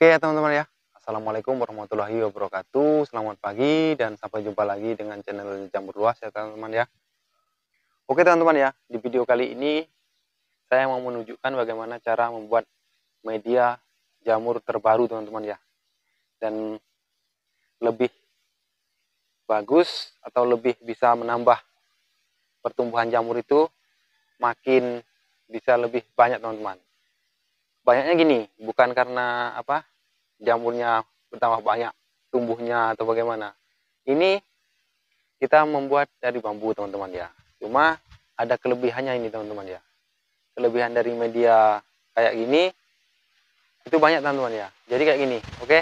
Oke ya teman-teman ya. Assalamualaikum warahmatullahi wabarakatuh. Selamat pagi dan sampai jumpa lagi dengan channel Jamur Luas ya teman-teman ya. Oke teman-teman ya, di video kali ini saya mau menunjukkan bagaimana cara membuat media jamur terbaru teman-teman ya. Dan lebih bagus atau lebih bisa menambah pertumbuhan jamur itu makin bisa lebih banyak teman-teman. Banyaknya gini, bukan karena jamurnya bertambah banyak tumbuhnya atau bagaimana. Ini kita membuat dari bambu teman-teman ya. Cuma ada kelebihannya ini teman-teman ya. Kelebihan dari media kayak gini itu banyak teman-teman ya. Jadi kayak gini, oke?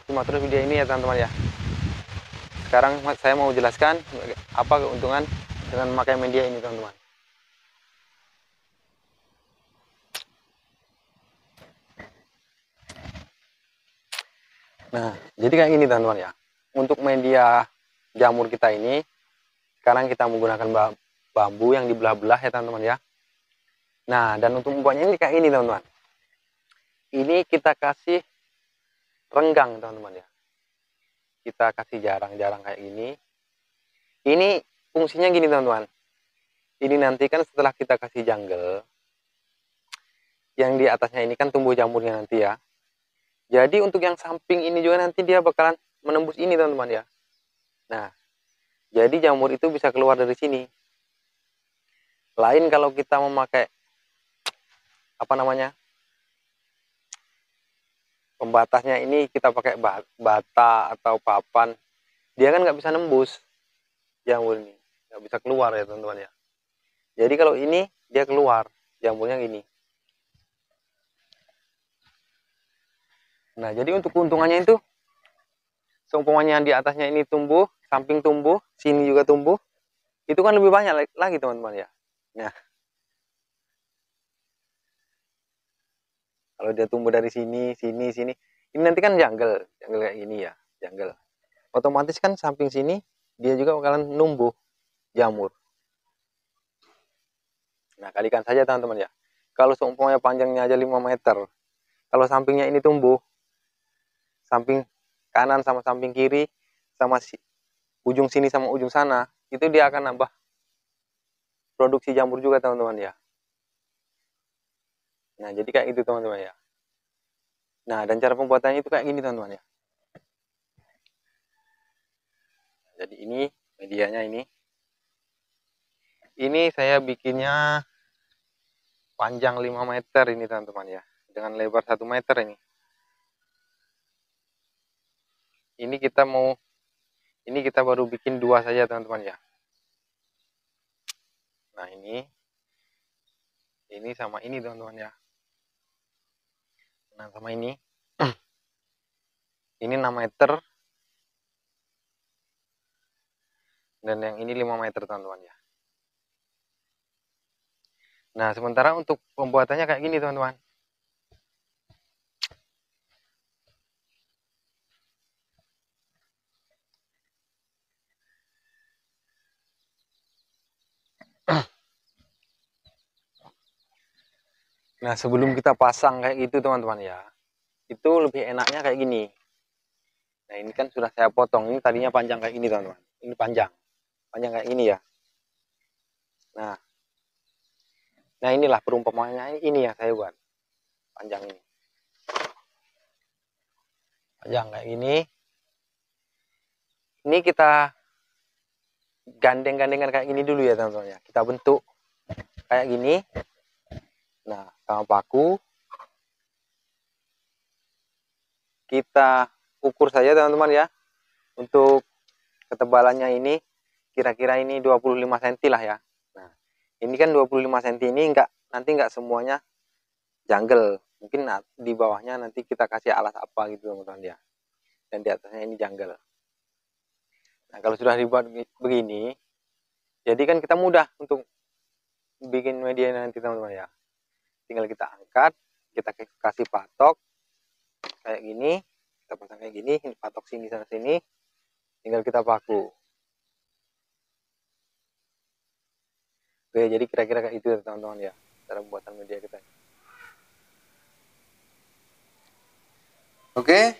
Cuma terus video ini ya teman-teman ya. Sekarang saya mau jelaskan apa keuntungan dengan memakai media ini teman-teman. Nah, jadi kayak gini teman-teman ya. Untuk media jamur kita ini, sekarang kita menggunakan bambu yang dibelah-belah ya teman-teman ya. Nah, dan untuk membuatnya ini kayak ini teman-teman. Ini kita kasih renggang teman-teman ya. Kita kasih jarang-jarang kayak gini. Ini fungsinya gini teman-teman. Ini nanti kan setelah kita kasih jungle, yang di atasnya ini kan tumbuh jamurnya nanti ya. Jadi untuk yang samping ini juga nanti dia bakalan menembus ini teman-teman ya. Nah, jadi jamur itu bisa keluar dari sini. Lain kalau kita memakai pembatasnya ini kita pakai bata atau papan, dia kan nggak bisa nembus jamur ini, nggak bisa keluar ya teman-teman ya. Jadi kalau ini dia keluar jamurnya gini. Nah, jadi untuk keuntungannya itu, seumpamanya di atasnya ini tumbuh, samping tumbuh, sini juga tumbuh, itu kan lebih banyak lagi teman-teman ya. Nah, kalau dia tumbuh dari sini, sini, sini, ini nanti kan jungle kayak gini ya, jungle. Otomatis kan samping sini dia juga bakalan numbuh jamur. Nah, kalikan saja teman-teman ya. Kalau seumpamanya panjangnya aja 5 meter, kalau sampingnya ini tumbuh, samping kanan sama samping kiri, sama ujung sini sama ujung sana, itu dia akan nambah produksi jamur juga teman-teman ya. Nah, jadi kayak gitu teman-teman ya. Nah, dan cara pembuatannya itu kayak gini teman-teman ya. Jadi ini medianya ini. Ini saya bikinnya panjang 5 meter ini teman-teman ya. Dengan lebar 1 meter ini. Ini kita baru bikin 2 saja teman-teman ya. Nah, ini sama ini teman-teman ya. Nah, sama ini. Ini 6 meter. Dan yang ini 5 meter teman-teman ya. Nah, sementara untuk pembuatannya kayak gini teman-teman. Nah, sebelum kita pasang kayak gitu teman-teman ya, itu lebih enaknya kayak gini. Nah, ini kan sudah saya potong. Ini tadinya panjang kayak gini teman-teman. Ini panjang kayak gini ya. Nah, inilah perumpamaannya, ini yang saya buat panjang ini. Panjang kayak gini. Ini kita gandeng-gandengan kayak gini dulu ya teman-teman ya. Kita bentuk kayak gini. Nah, sama paku kita ukur saja teman-teman ya. Untuk ketebalannya ini kira-kira ini 25 cm lah ya. Nah, ini kan 25 cm ini nanti enggak semuanya jungle. Mungkin di bawahnya nanti kita kasih alas apa gitu teman-teman ya. Dan di atasnya ini jungle. Nah, kalau sudah dibuat begini, jadi kan kita mudah untuk bikin media nanti teman-teman ya. Tinggal kita angkat, kita kasih patok kayak gini, kita pasang kayak gini, ini patok sini sana sini, tinggal kita paku. Oke, jadi kira-kira kayak itu teman-teman ya, cara pembuatan media kita. Oke,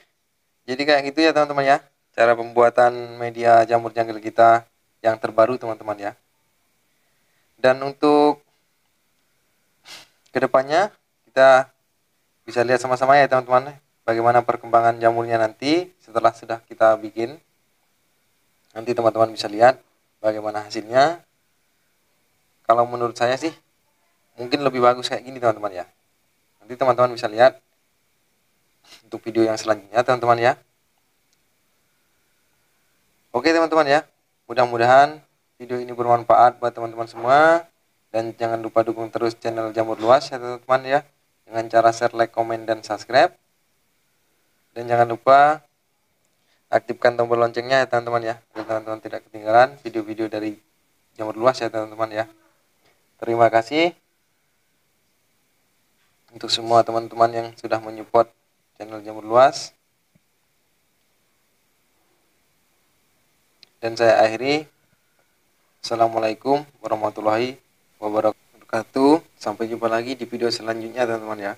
jadi kayak gitu ya teman-teman ya, cara pembuatan media jamur jungle kita yang terbaru teman-teman ya. Dan untuk kedepannya kita bisa lihat sama-sama ya teman-teman, bagaimana perkembangan jamurnya nanti setelah sudah kita bikin. Nanti teman-teman bisa lihat bagaimana hasilnya. Kalau menurut saya sih mungkin lebih bagus kayak gini teman-teman ya. Nanti teman-teman bisa lihat untuk video yang selanjutnya teman-teman ya. Oke teman-teman ya, mudah-mudahan video ini bermanfaat buat teman-teman semua. Dan jangan lupa dukung terus channel Jamur Luas ya teman-teman ya, dengan cara share, like, komen, dan subscribe. Dan jangan lupa aktifkan tombol loncengnya ya teman-teman ya, biar teman-teman tidak ketinggalan video-video dari Jamur Luas ya teman-teman ya. Terima kasih untuk semua teman-teman yang sudah menyupport channel Jamur Luas. Dan saya akhiri. Assalamualaikum warahmatullahi wabarakatuh. Sampai jumpa lagi di video selanjutnya teman-teman ya.